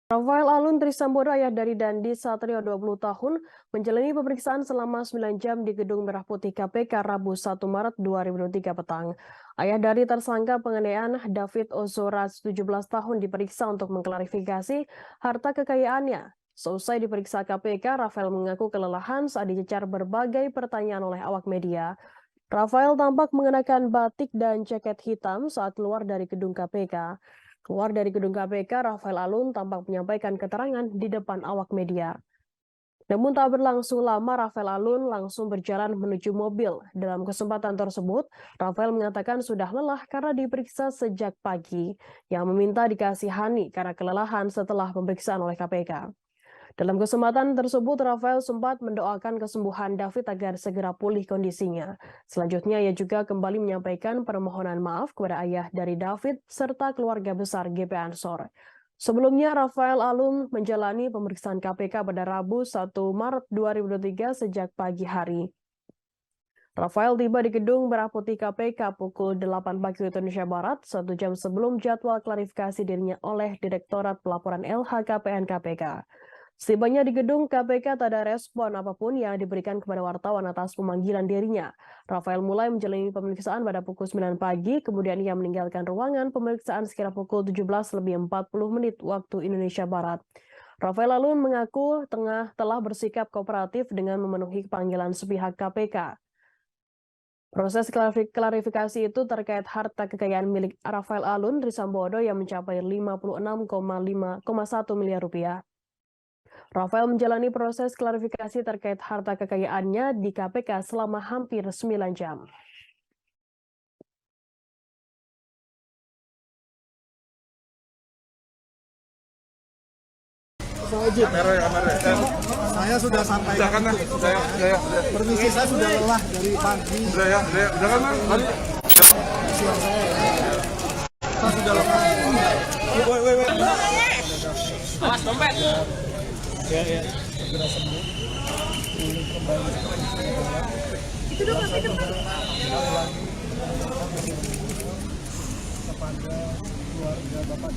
Rafael Alun Trisambodo, ayah dari Dandi Satrio 20 tahun, menjalani pemeriksaan selama 9 jam di Gedung Merah Putih KPK Rabu 1 Maret 2023 petang. Ayah dari tersangka penganiayaan David Ozora 17 tahun diperiksa untuk mengklarifikasi harta kekayaannya. Seusai diperiksa KPK, Rafael mengaku kelelahan saat dicecar berbagai pertanyaan oleh awak media. Rafael tampak mengenakan batik dan jaket hitam saat keluar dari gedung KPK. Keluar dari gedung KPK, Rafael Alun tampak menyampaikan keterangan di depan awak media. Namun tak berlangsung lama, Rafael Alun langsung berjalan menuju mobil. Dalam kesempatan tersebut, Rafael mengatakan sudah lelah karena diperiksa sejak pagi, yang meminta dikasihani karena kelelahan setelah pemeriksaan oleh KPK. Dalam kesempatan tersebut, Rafael sempat mendoakan kesembuhan David agar segera pulih kondisinya. Selanjutnya, ia juga kembali menyampaikan permohonan maaf kepada ayah dari David serta keluarga besar GP Ansor. Sebelumnya, Rafael Alun menjalani pemeriksaan KPK pada Rabu 1 Maret 2023 sejak pagi hari. Rafael tiba di gedung Merah Putih KPK pukul 8 pagi waktu Indonesia Barat, 1 jam sebelum jadwal klarifikasi dirinya oleh Direktorat Pelaporan LHKPN KPK. Setibanya di gedung KPK tak ada respon apapun yang diberikan kepada wartawan atas pemanggilan dirinya. Rafael mulai menjalani pemeriksaan pada pukul 9 pagi, kemudian ia meninggalkan ruangan pemeriksaan sekira pukul 17.40 waktu Indonesia Barat. Rafael Alun mengaku telah bersikap kooperatif dengan memenuhi panggilan sepihak KPK. Proses klarifikasi itu terkait harta kekayaan milik Rafael Alun Trisambodo yang mencapai 56,1 miliar rupiah. Rafael menjalani proses klarifikasi terkait harta kekayaannya di KPK selama hampir 9 jam. Saya sudah sampaikan. Permisi, saya sudah lelah dari pagi. Udah kan, Mas? Saya sudah lelah. Awas dompet. Ya. Segera sembuh. Pulih kembali. Itu dong, itu kan. Kepada keluarga Bapak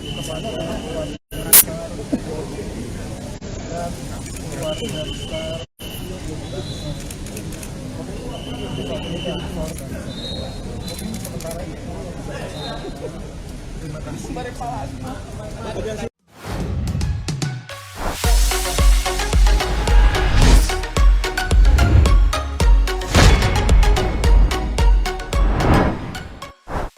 kepada keluarga besar dan keluarga besar sementara itu terima kasih.